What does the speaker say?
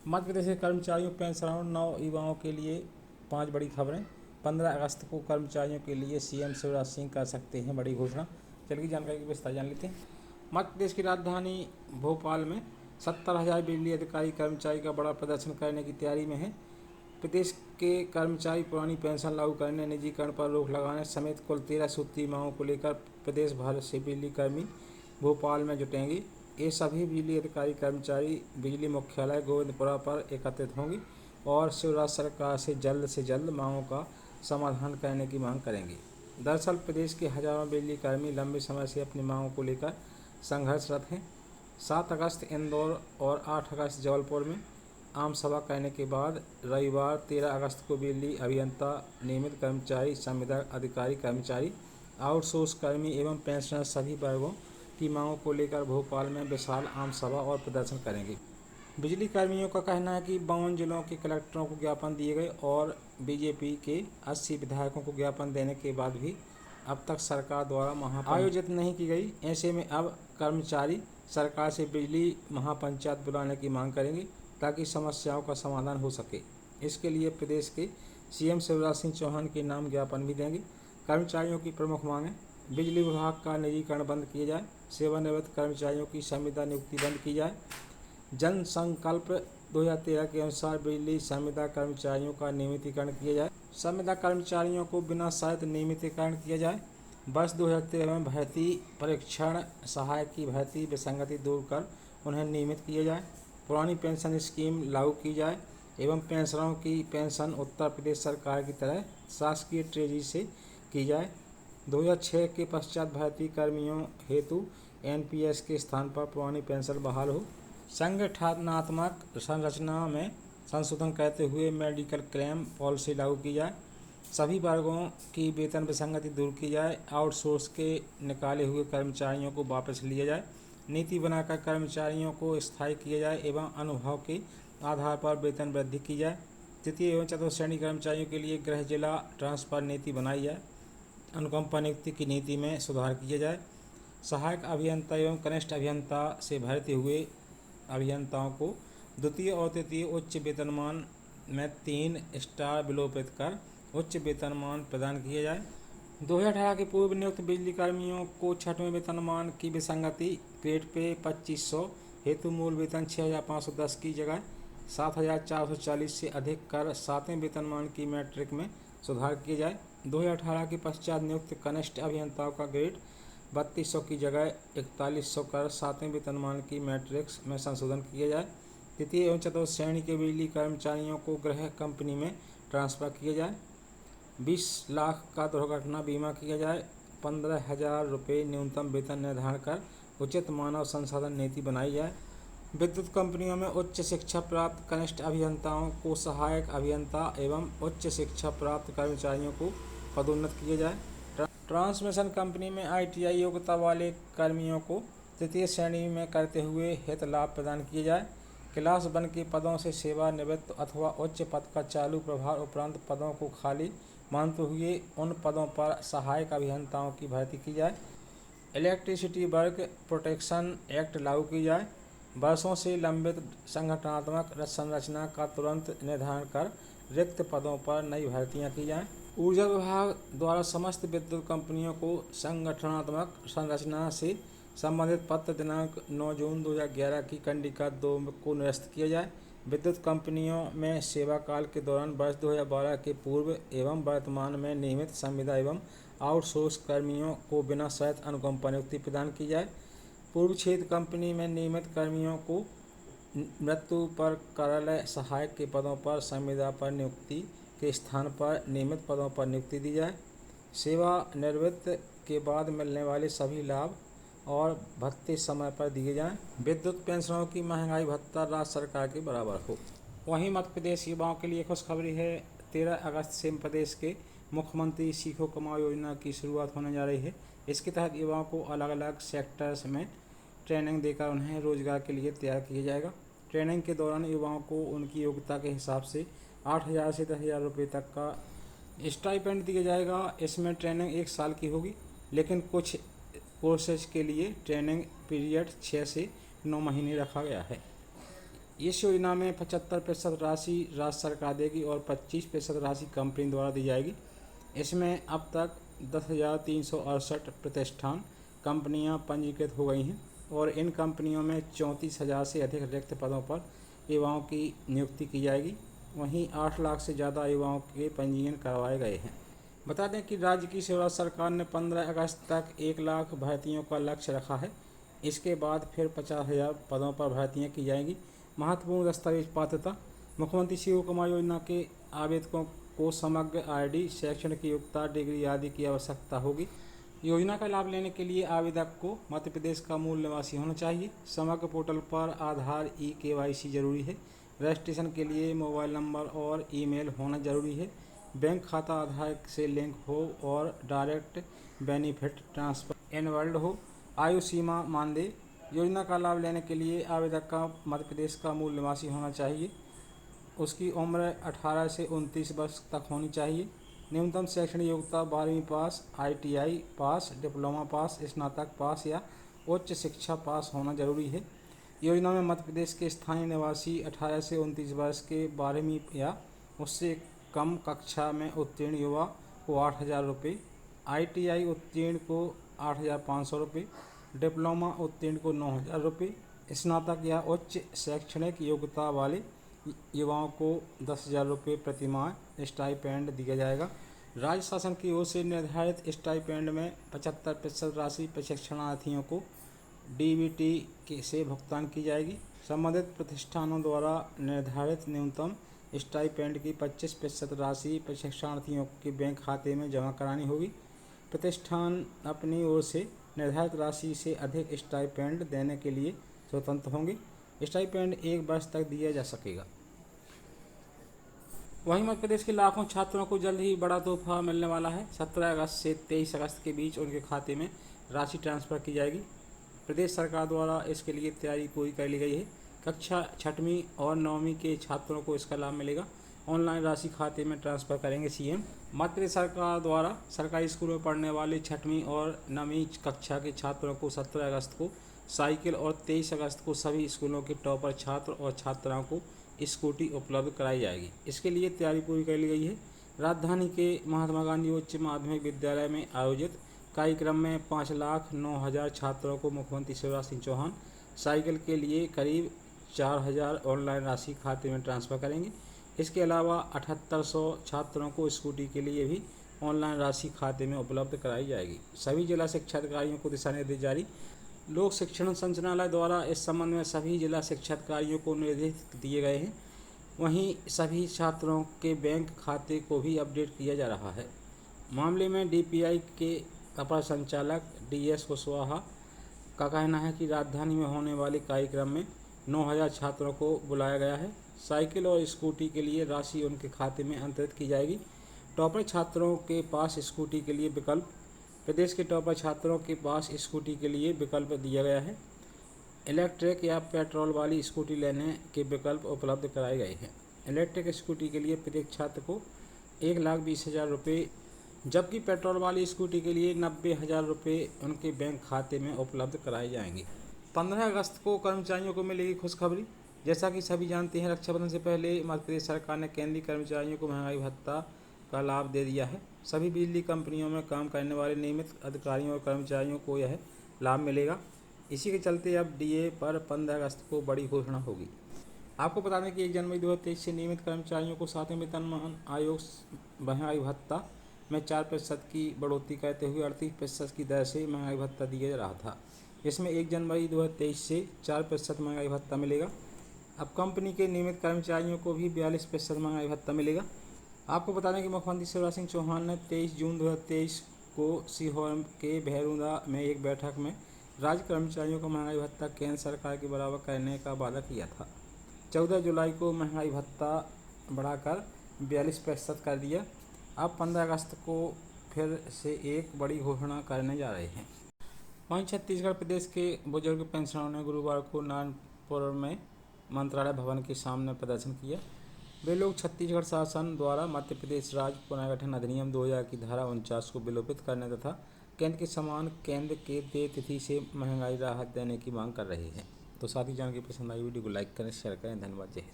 मध्य प्रदेश के कर्मचारियों पेंशनरों नौ युवाओं के लिए 5 बड़ी खबरें। 15 अगस्त को कर्मचारियों के लिए सीएम शिवराज सिंह कर सकते हैं बड़ी घोषणा। चलिए जानकारी की विस्तार जान लेते हैं। मध्य प्रदेश की राजधानी भोपाल में 70,000 बिजली अधिकारी कर्मचारी का बड़ा प्रदर्शन करने की तैयारी में है। प्रदेश के कर्मचारी पुरानी पेंशन लागू करने, निजीकरण पर रोक लगाने समेत कुल 13 सूत्री मांगों को लेकर प्रदेश भर से बिजली कर्मी भोपाल में जुटेंगे। ये सभी बिजली अधिकारी कर्मचारी बिजली मुख्यालय गोविंदपुरा पर एकत्रित होंगे और शिवराज सरकार से जल्द मांगों का समाधान करने की मांग करेंगे। दरअसल प्रदेश के हजारों बिजली कर्मी लंबे समय से अपनी मांगों को लेकर संघर्षरत हैं। 7 अगस्त इंदौर और 8 अगस्त जबलपुर में आम सभा करने के बाद रविवार 13 अगस्त को बिजली अभियंता, नियमित कर्मचारी, संविदा अधिकारी कर्मचारी, आउटसोर्स कर्मी एवं पेंशनर सभी वर्गों की मांगों को लेकर भोपाल में विशाल आम सभा और प्रदर्शन करेंगे। बिजली कर्मियों का कहना है कि 52 जिलों के कलेक्टरों को ज्ञापन दिए गए और बीजेपी के 80 विधायकों को ज्ञापन देने के बाद भी अब तक सरकार द्वारा महापंचायत आयोजित नहीं की गई। ऐसे में अब कर्मचारी सरकार से बिजली महापंचायत बुलाने की मांग करेंगे ताकि समस्याओं का समाधान हो सके। इसके लिए प्रदेश के सीएम शिवराज सिंह चौहान के नाम ज्ञापन भी देंगे। कर्मचारियों की प्रमुख मांगें: बिजली विभाग का निजीकरण बंद किया जाए, सेवानिवृत्त कर्मचारियों की संविदा नियुक्ति बंद की जाए, जन संकल्प 2013 के अनुसार बिजली संविदा कर्मचारियों का नियमितीकरण किया जाए, संविदा कर्मचारियों को बिना शर्त नियमितीकरण किया जाए, वर्ष 2013 में भर्ती परीक्षण सहायक की भर्ती विसंगति दूर कर उन्हें नियमित किया जाए, पुरानी पेंशन स्कीम लागू की जाए एवं पेंशनरों की पेंशन उत्तर प्रदेश सरकार की तरह शासकीय ट्रेजरी से की जाए। 2006 के पश्चात भर्ती कर्मियों हेतु एनपीएस के स्थान पर पुरानी पेंशन बहाल हो। संगठनात्मक संरचना में संशोधन करते हुए मेडिकल क्लेम पॉलिसी लागू की जाए। सभी वर्गों की वेतन विसंगति दूर की जाए। आउटसोर्स के निकाले हुए कर्मचारियों को वापस लिया जाए। नीति बनाकर कर्मचारियों को स्थायी किया जाए एवं अनुभव के आधार पर वेतन वृद्धि की जाए। तृतीय एवं चतुर्थ श्रेणी कर्मचारियों के लिए गृह जिला ट्रांसफर नीति बनाई जाए। अनुकंपा नियुक्ति की नीति में सुधार किया जाए। सहायक अभियंता एवं कनिष्ठ अभियंता से भर्ती हुए अभियंताओं को द्वितीय और तृतीय उच्च वेतनमान में 3 स्टार विलोपित कर उच्च वेतनमान प्रदान किया जाए। 2018 के पूर्व नियुक्त बिजली कर्मियों को 6वें वेतनमान की विसंगति ग्रेड पे 2500 हेतु मूल वेतन 6,510 की जगह 7,440 से अधिक कर 7वें वेतनमान की मैट्रिक में सुधार किया जाए। 2018 के पश्चात नियुक्त कनिष्ठ अभियंताओं का ग्रेड 3200 की जगह 4100 कर 7वें वेतनमान की मैट्रिक्स में संशोधन किया जाए। तृतीय एवं चतुर्थ श्रेणी के बिजली कर्मचारियों को गृह कंपनी में ट्रांसफर किया जाए। 20 लाख का दुर्घटना बीमा किया जाए। 15,000 रुपये न्यूनतम वेतन निर्धारण कर उचित मानव संसाधन नीति बनाई जाए। विद्युत कंपनियों में उच्च शिक्षा प्राप्त कनिष्ठ अभियंताओं को सहायक अभियंता एवं उच्च शिक्षा प्राप्त कर्मचारियों को पदोन्नत किया जाए। ट्रांसमिशन कंपनी में ITI योग्यता वाले कर्मियों को तृतीय श्रेणी में करते हुए हित लाभ प्रदान किए जाए। क्लास 1 के पदों से सेवानिवृत्त अथवा उच्च पद का चालू प्रभार उपरांत पदों को खाली मानते हुए उन पदों पर सहायक अभियंताओं की भर्ती की जाए। इलेक्ट्रिसिटी वर्क प्रोटेक्शन एक्ट लागू की जाए। वर्षों से लंबित संगठनात्मक संरचना का तुरंत निर्धारण कर रिक्त पदों पर नई भर्तियां की जाएं। ऊर्जा विभाग द्वारा समस्त विद्युत कंपनियों को संगठनात्मक संरचना से संबंधित पत्र दिनांक 9 जून 2011 की कंडिका 2 को निरस्त किया जाए। विद्युत कंपनियों में सेवा काल के दौरान वर्ष 2012 के पूर्व एवं वर्तमान में नियमित संविदा एवं आउटसोर्स कर्मियों को बिना शर्त अनुकंपा नियुक्ति प्रदान की जाए। पूर्व क्षेत्र कंपनी में नियमित कर्मियों को मृत्यु पर कार्यालय सहायक के पदों पर संविदा पर नियुक्ति के स्थान पर नियमित पदों पर नियुक्ति दी जाए। सेवानिवृत्त के बाद मिलने वाले सभी लाभ और भत्ते समय पर दिए जाएं। विद्युत पेंशनों की महंगाई भत्ता राज्य सरकार के बराबर हो। वहीं मध्य प्रदेश युवाओं के लिए खुशखबरी है। 13 अगस्त से प्रदेश के मुख्यमंत्री सीखो कमाओ योजना की शुरुआत होने जा रही है। इसके तहत युवाओं को अलग अलग सेक्टर्स में ट्रेनिंग देकर उन्हें रोजगार के लिए तैयार किया जाएगा। ट्रेनिंग के दौरान युवाओं को उनकी योग्यता के हिसाब से 8,000 से 10,000 रुपये तक का स्टाइपेंड दिया जाएगा। इसमें ट्रेनिंग 1 साल की होगी, लेकिन कुछ कोर्सेज के लिए ट्रेनिंग पीरियड 6 से 9 महीने रखा गया है। इस योजना में 75% राशि राज्य सरकार देगी और 25% राशि कंपनी द्वारा दी जाएगी। इसमें अब तक 10,368 प्रतिष्ठान कंपनियां पंजीकृत हो गई हैं और इन कंपनियों में 34,000 से अधिक रिक्त पदों पर युवाओं की नियुक्ति की जाएगी। वहीं 8 लाख से ज़्यादा युवाओं के पंजीयन करवाए गए हैं। बता दें कि राज्य की शिवराज सरकार ने 15 अगस्त तक 1 लाख भर्तियों का लक्ष्य रखा है। इसके बाद फिर 50,000 पदों पर भर्तियाँ की जाएंगी। महत्वपूर्ण दस्तावेज पात्रता। मुख्यमंत्री शिव कुमार योजना के आवेदकों को समग्र आईडी, शैक्षणिक योग्यता, डिग्री आदि की आवश्यकता होगी। योजना का लाभ लेने के लिए आवेदक को मध्य प्रदेश का मूल निवासी होना चाहिए। समग्र पोर्टल पर आधार KYC जरूरी है। रजिस्ट्रेशन के लिए मोबाइल नंबर और ईमेल होना जरूरी है। बैंक खाता आधार से लिंक हो और डायरेक्ट बेनिफिट ट्रांसफर इनवॉल्व हो। आयु सीमा मानदेय। योजना का लाभ लेने के लिए आवेदक का मध्य प्रदेश का मूल निवासी होना चाहिए। उसकी उम्र 18 से 29 वर्ष तक होनी चाहिए। न्यूनतम शैक्षणिक योग्यता 12वीं पास, ITI पास, डिप्लोमा पास, स्नातक पास या उच्च शिक्षा पास होना जरूरी है। योजना में मध्य प्रदेश के स्थानीय निवासी 18 से 29 वर्ष के 12वीं या उससे कम कक्षा में उत्तीर्ण युवा को 8,000 रुपये, ITI उत्तीर्ण को 8,500 रुपये, डिप्लोमा उत्तीर्ण को 9,000 रुपये, स्नातक या उच्च शैक्षणिक योग्यता वाले युवाओं को 10,000 रुपये प्रति माह स्टाइपेंड दिया जाएगा। राज्य शासन की ओर से निर्धारित स्टाइपेंड में 75% राशि प्रशिक्षणार्थियों को DBT से भुगतान की जाएगी। संबंधित प्रतिष्ठानों द्वारा निर्धारित न्यूनतम स्टाइपेंड की 25% राशि प्रशिक्षणार्थियों के बैंक खाते में जमा करानी होगी। प्रतिष्ठान अपनी ओर से निर्धारित राशि से अधिक स्टाइपेंड देने के लिए स्वतंत्र होंगे। स्टाइपेंड 1 वर्ष तक दिया जा सकेगा। वहीं मध्य प्रदेश के लाखों छात्रों को जल्द ही बड़ा तोहफा मिलने वाला है। 17 अगस्त से 23 अगस्त के बीच उनके खाते में राशि ट्रांसफ़र की जाएगी। प्रदेश सरकार द्वारा इसके लिए तैयारी पूरी कर ली गई है। कक्षा 6वीं और 9वीं के छात्रों को इसका लाभ मिलेगा। ऑनलाइन राशि खाते में ट्रांसफ़र करेंगे CM। मध्य प्रदेश सरकार द्वारा सरकारी स्कूलों में पढ़ने वाले 6वीं और 9वीं कक्षा के छात्रों को 17 अगस्त को साइकिल और 23 अगस्त को सभी स्कूलों के टॉपर छात्र और छात्राओं को स्कूटी उपलब्ध कराई जाएगी। इसके लिए तैयारी पूरी कर ली गई है। राजधानी के महात्मा गांधी उच्च माध्यमिक विद्यालय में आयोजित कार्यक्रम में 5,09,000 छात्रों को मुख्यमंत्री शिवराज सिंह चौहान साइकिल के लिए करीब 4,000 ऑनलाइन राशि खाते में ट्रांसफ़र करेंगे। इसके अलावा 7,800 छात्रों को स्कूटी के लिए भी ऑनलाइन राशि खाते में उपलब्ध कराई जाएगी। सभी जिला शिक्षा अधिकारियों को दिशा निर्देश जारी। लोक शिक्षण संचालनालय द्वारा इस संबंध में सभी जिला शिक्षा अधिकारियों को निर्देश दिए गए हैं। वहीं सभी छात्रों के बैंक खाते को भी अपडेट किया जा रहा है। मामले में DPI के अपर संचालक DS कुशवाहा का कहना है कि राजधानी में होने वाले कार्यक्रम में 9,000 छात्रों को बुलाया गया है। साइकिल और स्कूटी के लिए राशि उनके खाते में अंतरित की जाएगी। टॉपर छात्रों के पास स्कूटी के लिए विकल्प। प्रदेश के टॉपर छात्रों के पास स्कूटी के लिए विकल्प दिया गया है। इलेक्ट्रिक या पेट्रोल वाली स्कूटी लेने के विकल्प उपलब्ध कराए गए हैं। इलेक्ट्रिक स्कूटी के लिए प्रत्येक छात्र को 1,20,000 रुपये, जबकि पेट्रोल वाली स्कूटी के लिए 90,000 रुपये उनके बैंक खाते में उपलब्ध कराए जाएंगे। 15 अगस्त को कर्मचारियों को मिलेगी खुशखबरी। जैसा कि सभी जानते हैं, रक्षाबंधन से पहले मध्य प्रदेश सरकार ने केंद्रीय कर्मचारियों को महंगाई भत्ता का लाभ दे दिया है। सभी बिजली कंपनियों में काम करने वाले नियमित अधिकारियों और कर्मचारियों को यह लाभ मिलेगा। इसी के चलते अब DA पर 15 अगस्त को बड़ी घोषणा होगी। आपको बता दें कि 1 जनवरी 2023 से नियमित कर्मचारियों को 7वें वेतनमान आयोग महंगाई भत्ता में 4% की बढ़ोतरी करते हुए 38% की दर से महंगाई भत्ता दिया जा रहा था। इसमें 1 जनवरी 2023 से 4% महंगाई भत्ता मिलेगा। अब कंपनी के नियमित कर्मचारियों को भी 42% महंगाई भत्ता मिलेगा। आपको बता दें कि मुख्यमंत्री शिवराज सिंह चौहान ने 23 जून 2023 को सीहोर के भैरूदा में एक बैठक में राज्य कर्मचारियों को महंगाई भत्ता केंद्र सरकार के बराबर करने का वादा किया था। 14 जुलाई को महंगाई भत्ता बढ़ाकर 42% कर दिया। अब 15 अगस्त को फिर से एक बड़ी घोषणा करने जा रहे हैं। वहीं छत्तीसगढ़ प्रदेश के बुजुर्ग पेंशनरों ने गुरुवार को नारायणपुर में मंत्रालय भवन के सामने प्रदर्शन किया। वे लोग छत्तीसगढ़ शासन द्वारा मध्य प्रदेश राज्य पुनर्गठन अधिनियम 2000 की धारा 49 को विलोपित करने तथा केंद्र के समान केंद्र के देय तिथि से महंगाई राहत देने की मांग कर रहे हैं। तो साथ ही जानकारी पसंद आई वीडियो को लाइक करें, शेयर करें। धन्यवाद। जय हिंद।